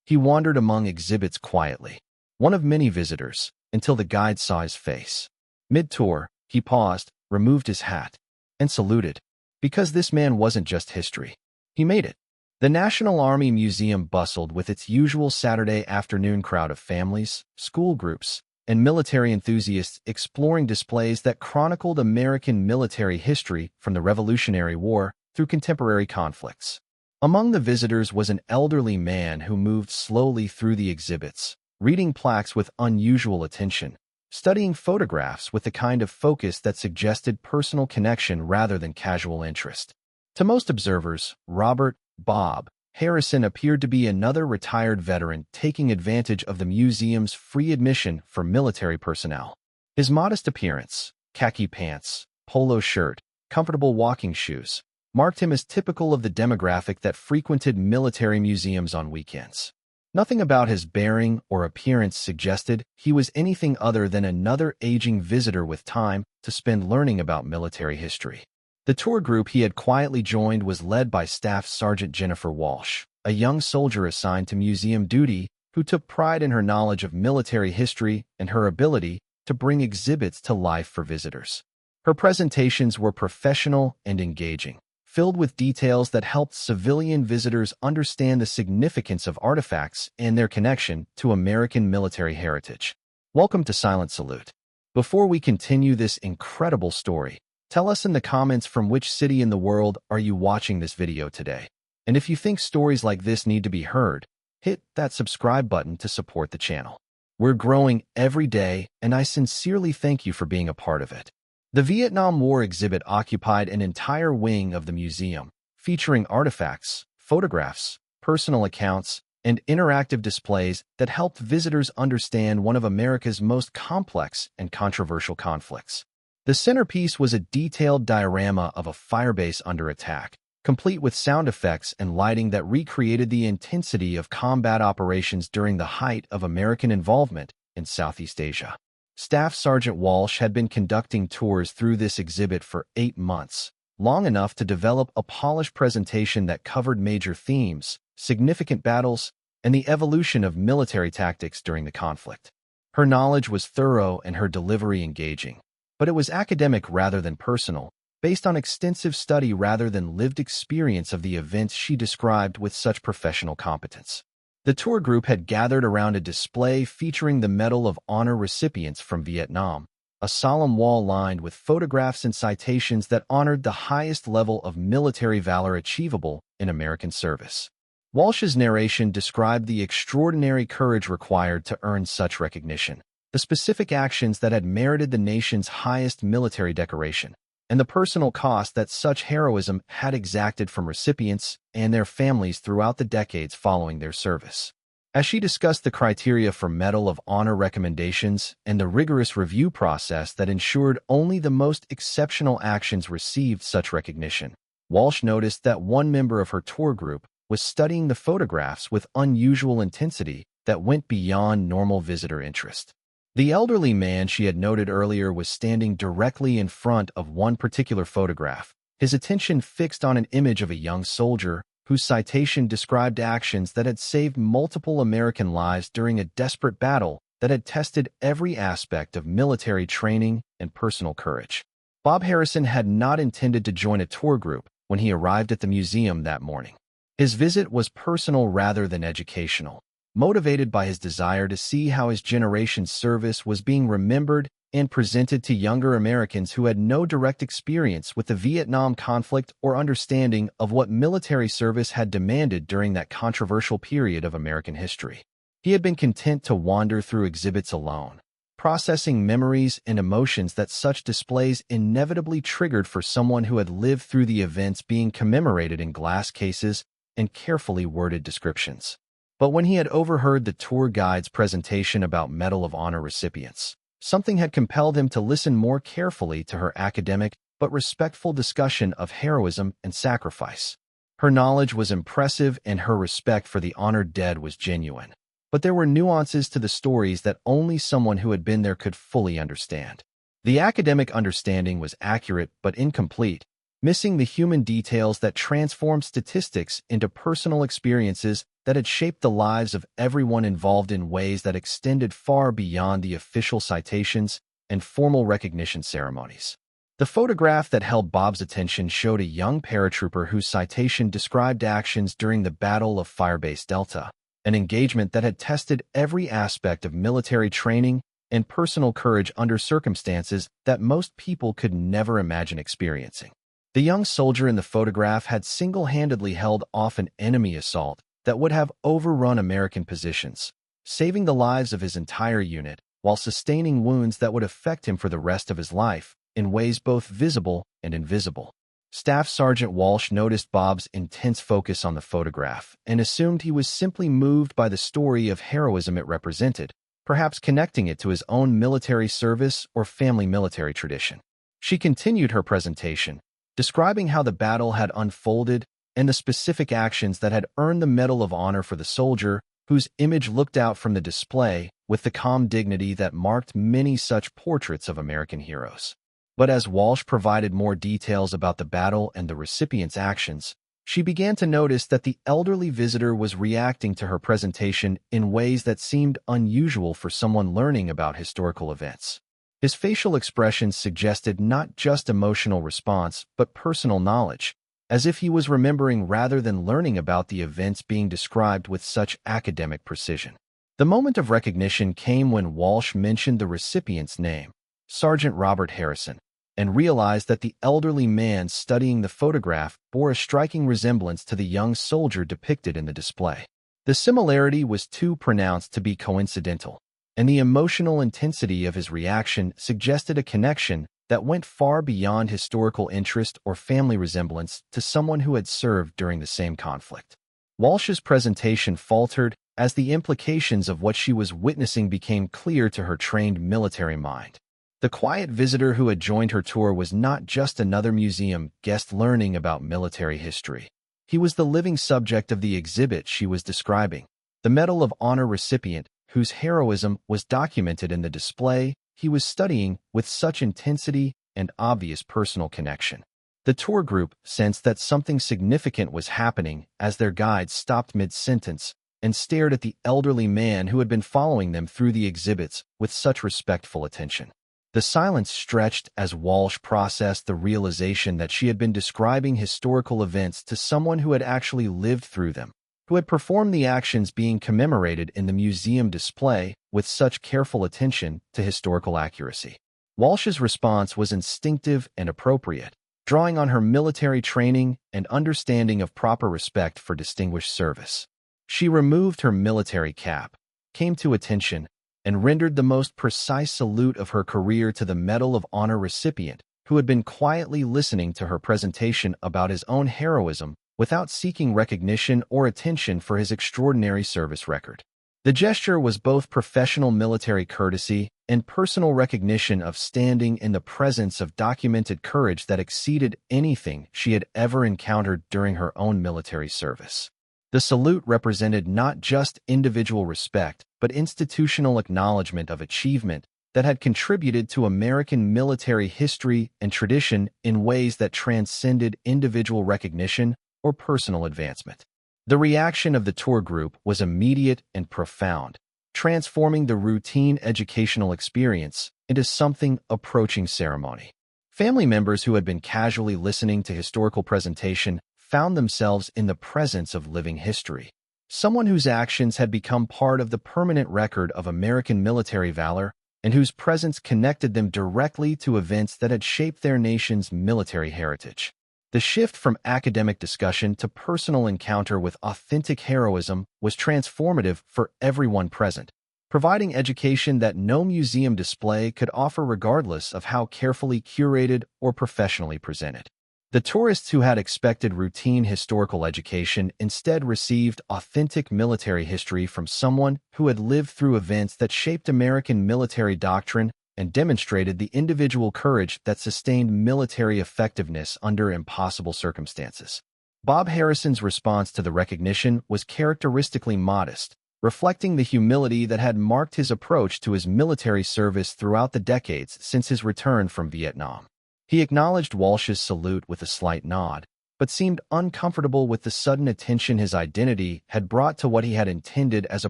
He wandered among exhibits quietly, one of many visitors, until the guide saw his face. Mid-tour, he paused, removed his hat, and saluted, because this man wasn't just history. He made it. The National Army Museum bustled with its usual Saturday afternoon crowd of families, school groups, and military enthusiasts exploring displays that chronicled American military history from the Revolutionary War through contemporary conflicts. Among the visitors was an elderly man who moved slowly through the exhibits, reading plaques with unusual attention, studying photographs with the kind of focus that suggested personal connection rather than casual interest. To most observers, Robert Bob Harrison appeared to be another retired veteran taking advantage of the museum's free admission for military personnel. His modest appearance, khaki pants, polo shirt, comfortable walking shoes, marked him as typical of the demographic that frequented military museums on weekends. Nothing about his bearing or appearance suggested he was anything other than another aging visitor with time to spend learning about military history. The tour group he had quietly joined was led by Staff Sergeant Jennifer Walsh, a young soldier assigned to museum duty who took pride in her knowledge of military history and her ability to bring exhibits to life for visitors. Her presentations were professional and engaging, filled with details that helped civilian visitors understand the significance of artifacts and their connection to American military heritage. Welcome to Silent Salute. Before we continue this incredible story, tell us in the comments from which city in the world are you watching this video today. And if you think stories like this need to be heard, hit that subscribe button to support the channel. We're growing every day, and I sincerely thank you for being a part of it. The Vietnam War exhibit occupied an entire wing of the museum, featuring artifacts, photographs, personal accounts, and interactive displays that helped visitors understand one of America's most complex and controversial conflicts. The centerpiece was a detailed diorama of a firebase under attack, complete with sound effects and lighting that recreated the intensity of combat operations during the height of American involvement in Southeast Asia. Staff Sergeant Walsh had been conducting tours through this exhibit for 8 months, long enough to develop a polished presentation that covered major themes, significant battles, and the evolution of military tactics during the conflict. Her knowledge was thorough and her delivery engaging, but it was academic rather than personal, based on extensive study rather than lived experience of the events she described with such professional competence. The tour group had gathered around a display featuring the Medal of Honor recipients from Vietnam, a solemn wall lined with photographs and citations that honored the highest level of military valor achievable in American service. Walsh's narration described the extraordinary courage required to earn such recognition, the specific actions that had merited the nation's highest military decoration, and the personal cost that such heroism had exacted from recipients and their families throughout the decades following their service. As she discussed the criteria for Medal of Honor recommendations and the rigorous review process that ensured only the most exceptional actions received such recognition, Walsh noticed that one member of her tour group was studying the photographs with unusual intensity that went beyond normal visitor interest. The elderly man she had noted earlier was standing directly in front of one particular photograph, his attention fixed on an image of a young soldier whose citation described actions that had saved multiple American lives during a desperate battle that had tested every aspect of military training and personal courage. Bob Harrison had not intended to join a tour group when he arrived at the museum that morning. His visit was personal rather than educational, motivated by his desire to see how his generation's service was being remembered and presented to younger Americans who had no direct experience with the Vietnam conflict or understanding of what military service had demanded during that controversial period of American history. He had been content to wander through exhibits alone, processing memories and emotions that such displays inevitably triggered for someone who had lived through the events being commemorated in glass cases and carefully worded descriptions. But when he had overheard the tour guide's presentation about Medal of Honor recipients, something had compelled him to listen more carefully to her academic but respectful discussion of heroism and sacrifice. Her knowledge was impressive and her respect for the honored dead was genuine. But there were nuances to the stories that only someone who had been there could fully understand. The academic understanding was accurate but incomplete, missing the human details that transformed statistics into personal experiences that had shaped the lives of everyone involved in ways that extended far beyond the official citations and formal recognition ceremonies. The photograph that held Bob's attention showed a young paratrooper whose citation described actions during the Battle of Firebase Delta, an engagement that had tested every aspect of military training and personal courage under circumstances that most people could never imagine experiencing. The young soldier in the photograph had single-handedly held off an enemy assault that would have overrun American positions, saving the lives of his entire unit while sustaining wounds that would affect him for the rest of his life in ways both visible and invisible. Staff Sergeant Walsh noticed Bob's intense focus on the photograph and assumed he was simply moved by the story of heroism it represented, perhaps connecting it to his own military service or family military tradition. She continued her presentation, describing how the battle had unfolded and the specific actions that had earned the Medal of Honor for the soldier, whose image looked out from the display with the calm dignity that marked many such portraits of American heroes. But as Walsh provided more details about the battle and the recipient's actions, she began to notice that the elderly visitor was reacting to her presentation in ways that seemed unusual for someone learning about historical events. His facial expressions suggested not just emotional response, but personal knowledge, as if he was remembering rather than learning about the events being described with such academic precision. The moment of recognition came when Walsh mentioned the recipient's name, Sergeant Robert Harrison, and realized that the elderly man studying the photograph bore a striking resemblance to the young soldier depicted in the display. The similarity was too pronounced to be coincidental, and the emotional intensity of his reaction suggested a connection that went far beyond historical interest or family resemblance to someone who had served during the same conflict. Walsh's presentation faltered as the implications of what she was witnessing became clear to her trained military mind. The quiet visitor who had joined her tour was not just another museum guest learning about military history. He was the living subject of the exhibit she was describing, the Medal of Honor recipient whose heroism was documented in the display he was studying with such intensity and obvious personal connection. The tour group sensed that something significant was happening as their guide stopped mid-sentence and stared at the elderly man who had been following them through the exhibits with such respectful attention. The silence stretched as Walsh processed the realization that she had been describing historical events to someone who had actually lived through them, who had performed the actions being commemorated in the museum display with such careful attention to historical accuracy. Walsh's response was instinctive and appropriate, drawing on her military training and understanding of proper respect for distinguished service. She removed her military cap, came to attention, and rendered the most precise salute of her career to the Medal of Honor recipient, who had been quietly listening to her presentation about his own heroism without seeking recognition or attention for his extraordinary service record. The gesture was both professional military courtesy and personal recognition of standing in the presence of documented courage that exceeded anything she had ever encountered during her own military service. The salute represented not just individual respect, but institutional acknowledgement of achievement that had contributed to American military history and tradition in ways that transcended individual recognition or personal advancement. The reaction of the tour group was immediate and profound, transforming the routine educational experience into something approaching ceremony. Family members who had been casually listening to historical presentation found themselves in the presence of living history, someone whose actions had become part of the permanent record of American military valor and whose presence connected them directly to events that had shaped their nation's military heritage. The shift from academic discussion to personal encounter with authentic heroism was transformative for everyone present, providing education that no museum display could offer regardless of how carefully curated or professionally presented. The tourists who had expected routine historical education instead received authentic military history from someone who had lived through events that shaped American military doctrine and demonstrated the individual courage that sustained military effectiveness under impossible circumstances. Bob Harrison's response to the recognition was characteristically modest, reflecting the humility that had marked his approach to his military service throughout the decades since his return from Vietnam. He acknowledged Walsh's salute with a slight nod, but seemed uncomfortable with the sudden attention his identity had brought to what he had intended as a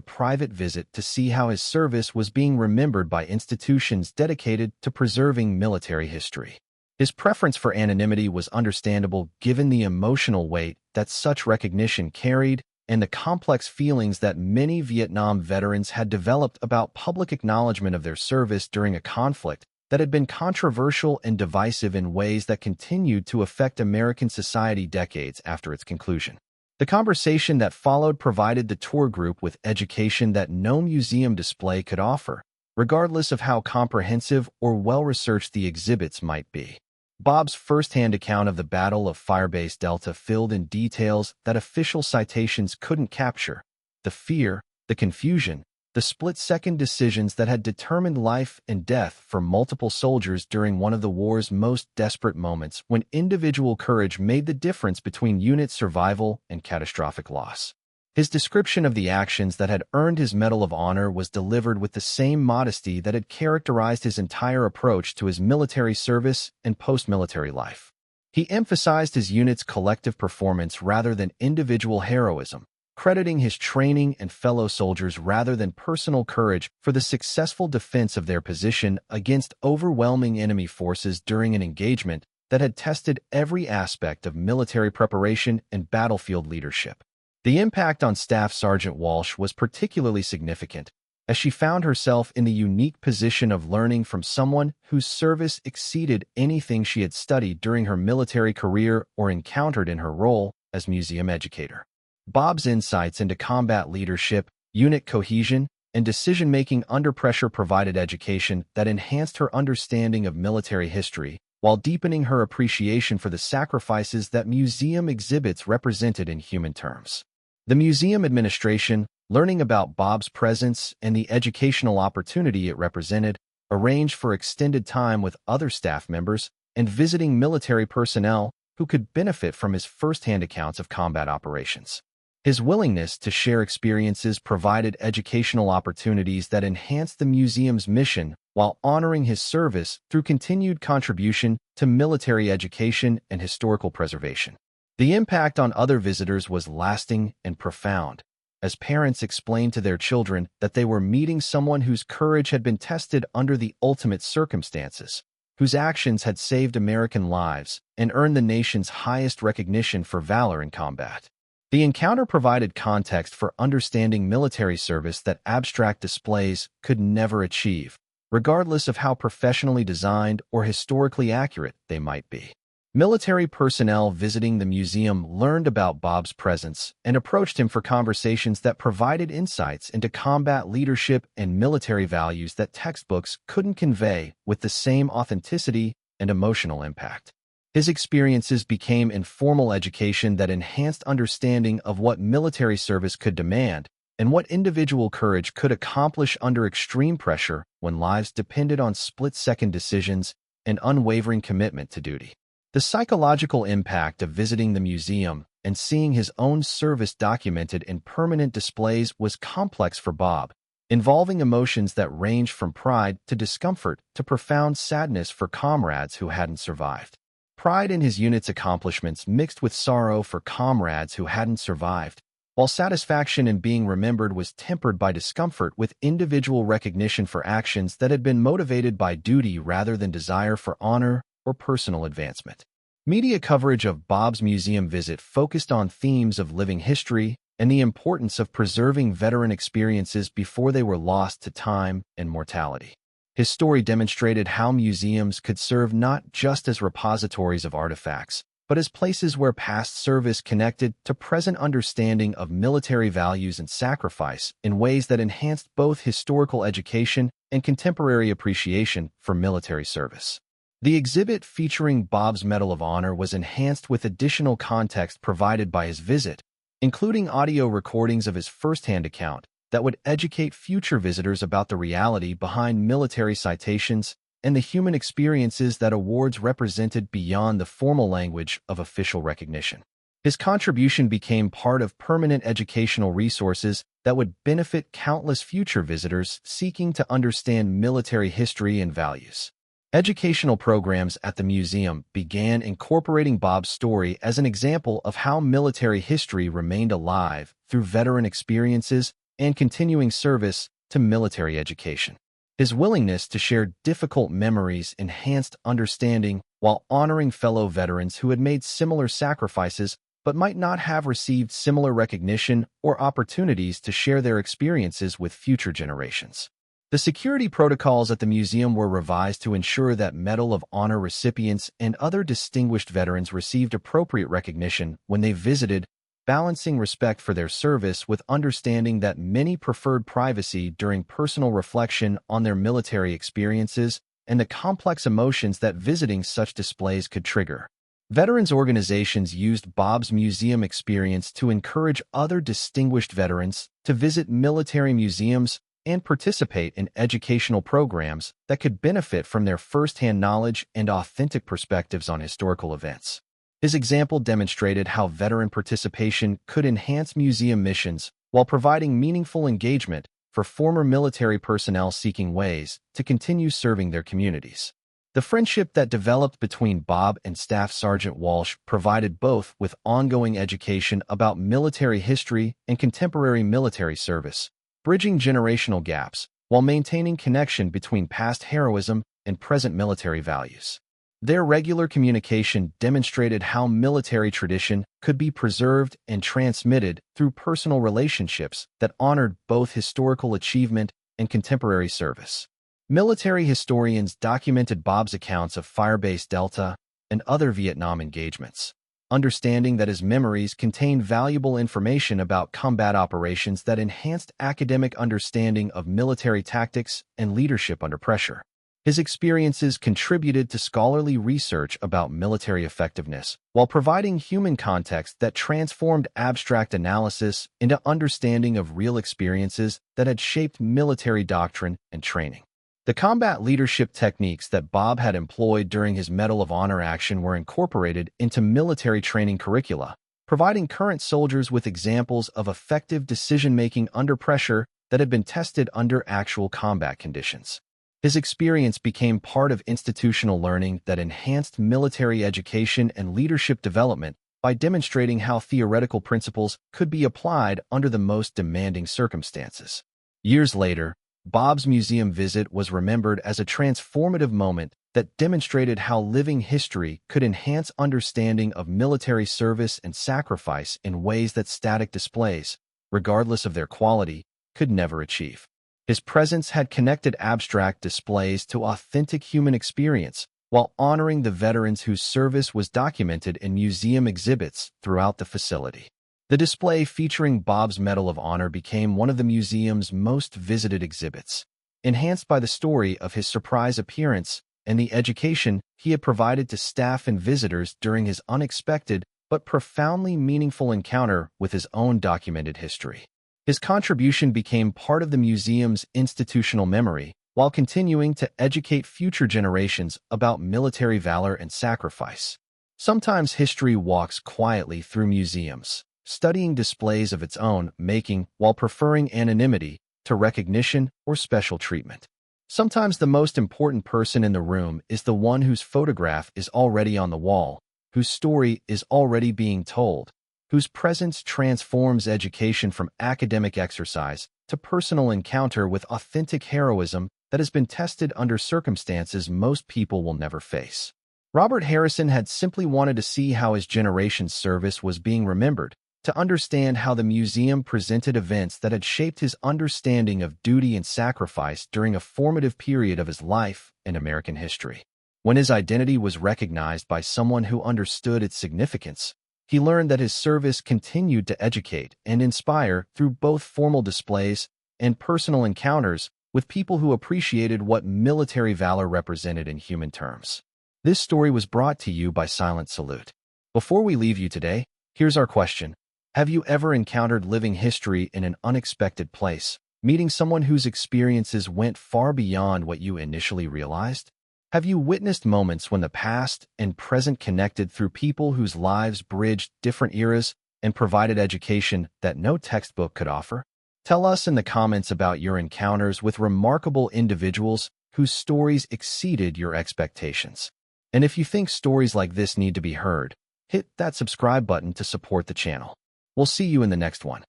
private visit to see how his service was being remembered by institutions dedicated to preserving military history. His preference for anonymity was understandable given the emotional weight that such recognition carried and the complex feelings that many Vietnam veterans had developed about public acknowledgement of their service during a conflict that had been controversial and divisive in ways that continued to affect American society decades after its conclusion. The conversation that followed provided the tour group with education that no museum display could offer, regardless of how comprehensive or well-researched the exhibits might be. Bob's first-hand account of the Battle of Firebase Delta filled in details that official citations couldn't capture: the fear, the confusion, the split-second decisions that had determined life and death for multiple soldiers during one of the war's most desperate moments, when individual courage made the difference between unit survival and catastrophic loss. His description of the actions that had earned his Medal of Honor was delivered with the same modesty that had characterized his entire approach to his military service and post-military life. He emphasized his unit's collective performance rather than individual heroism, crediting his training and fellow soldiers rather than personal courage for the successful defense of their position against overwhelming enemy forces during an engagement that had tested every aspect of military preparation and battlefield leadership. The impact on Staff Sergeant Walsh was particularly significant, as she found herself in the unique position of learning from someone whose service exceeded anything she had studied during her military career or encountered in her role as museum educator. Bob's insights into combat leadership, unit cohesion, and decision-making under pressure provided education that enhanced her understanding of military history, while deepening her appreciation for the sacrifices that museum exhibits represented in human terms. The museum administration, learning about Bob's presence and the educational opportunity it represented, arranged for extended time with other staff members and visiting military personnel who could benefit from his first-hand accounts of combat operations. His willingness to share experiences provided educational opportunities that enhanced the museum's mission while honoring his service through continued contribution to military education and historical preservation. The impact on other visitors was lasting and profound, as parents explained to their children that they were meeting someone whose courage had been tested under the ultimate circumstances, whose actions had saved American lives and earned the nation's highest recognition for valor in combat. The encounter provided context for understanding military service that abstract displays could never achieve, regardless of how professionally designed or historically accurate they might be. Military personnel visiting the museum learned about Bob's presence and approached him for conversations that provided insights into combat leadership and military values that textbooks couldn't convey with the same authenticity and emotional impact. His experiences became informal education that enhanced understanding of what military service could demand and what individual courage could accomplish under extreme pressure when lives depended on split-second decisions and unwavering commitment to duty. The psychological impact of visiting the museum and seeing his own service documented in permanent displays was complex for Bob, involving emotions that ranged from pride to discomfort to profound sadness for comrades who hadn't survived. Pride in his unit's accomplishments mixed with sorrow for comrades who hadn't survived, while satisfaction in being remembered was tempered by discomfort with individual recognition for actions that had been motivated by duty rather than desire for honor or personal advancement. Media coverage of Bob's museum visit focused on themes of living history and the importance of preserving veteran experiences before they were lost to time and mortality. His story demonstrated how museums could serve not just as repositories of artifacts, but as places where past service connected to present understanding of military values and sacrifice in ways that enhanced both historical education and contemporary appreciation for military service. The exhibit featuring Bob's Medal of Honor was enhanced with additional context provided by his visit, including audio recordings of his first-hand account that would educate future visitors about the reality behind military citations and the human experiences that awards represented beyond the formal language of official recognition. His contribution became part of permanent educational resources that would benefit countless future visitors seeking to understand military history and values. Educational programs at the museum began incorporating Bob's story as an example of how military history remained alive through veteran experiences and continuing service to military education. His willingness to share difficult memories enhanced understanding while honoring fellow veterans who had made similar sacrifices but might not have received similar recognition or opportunities to share their experiences with future generations. The security protocols at the museum were revised to ensure that Medal of Honor recipients and other distinguished veterans received appropriate recognition when they visited, balancing respect for their service with understanding that many preferred privacy during personal reflection on their military experiences and the complex emotions that visiting such displays could trigger. Veterans organizations used Bob's museum experience to encourage other distinguished veterans to visit military museums and participate in educational programs that could benefit from their firsthand knowledge and authentic perspectives on historical events. His example demonstrated how veteran participation could enhance museum missions while providing meaningful engagement for former military personnel seeking ways to continue serving their communities. The friendship that developed between Bob and Staff Sergeant Walsh provided both with ongoing education about military history and contemporary military service, bridging generational gaps while maintaining connection between past heroism and present military values. Their regular communication demonstrated how military tradition could be preserved and transmitted through personal relationships that honored both historical achievement and contemporary service. Military historians documented Bob's accounts of Firebase Delta and other Vietnam engagements, understanding that his memories contained valuable information about combat operations that enhanced academic understanding of military tactics and leadership under pressure. His experiences contributed to scholarly research about military effectiveness, while providing human context that transformed abstract analysis into understanding of real experiences that had shaped military doctrine and training. The combat leadership techniques that Bob had employed during his Medal of Honor action were incorporated into military training curricula, providing current soldiers with examples of effective decision-making under pressure that had been tested under actual combat conditions. His experience became part of institutional learning that enhanced military education and leadership development by demonstrating how theoretical principles could be applied under the most demanding circumstances. Years later, Bob's museum visit was remembered as a transformative moment that demonstrated how living history could enhance understanding of military service and sacrifice in ways that static displays, regardless of their quality, could never achieve. His presence had connected abstract displays to authentic human experience, while honoring the veterans whose service was documented in museum exhibits throughout the facility. The display featuring Bob's Medal of Honor became one of the museum's most visited exhibits, enhanced by the story of his surprise appearance and the education he had provided to staff and visitors during his unexpected but profoundly meaningful encounter with his own documented history. His contribution became part of the museum's institutional memory, while continuing to educate future generations about military valor and sacrifice. Sometimes history walks quietly through museums, studying displays of its own making while preferring anonymity to recognition or special treatment. Sometimes the most important person in the room is the one whose photograph is already on the wall, whose story is already being told, whose presence transforms education from academic exercise to personal encounter with authentic heroism that has been tested under circumstances most people will never face. Robert Harrison had simply wanted to see how his generation's service was being remembered, to understand how the museum presented events that had shaped his understanding of duty and sacrifice during a formative period of his life in American history. When his identity was recognized by someone who understood its significance, he learned that his service continued to educate and inspire through both formal displays and personal encounters with people who appreciated what military valor represented in human terms. This story was brought to you by Silent Salute. Before we leave you today, here's our question. Have you ever encountered living history in an unexpected place, meeting someone whose experiences went far beyond what you initially realized? Have you witnessed moments when the past and present connected through people whose lives bridged different eras and provided education that no textbook could offer? Tell us in the comments about your encounters with remarkable individuals whose stories exceeded your expectations. And if you think stories like this need to be heard, hit that subscribe button to support the channel. We'll see you in the next one.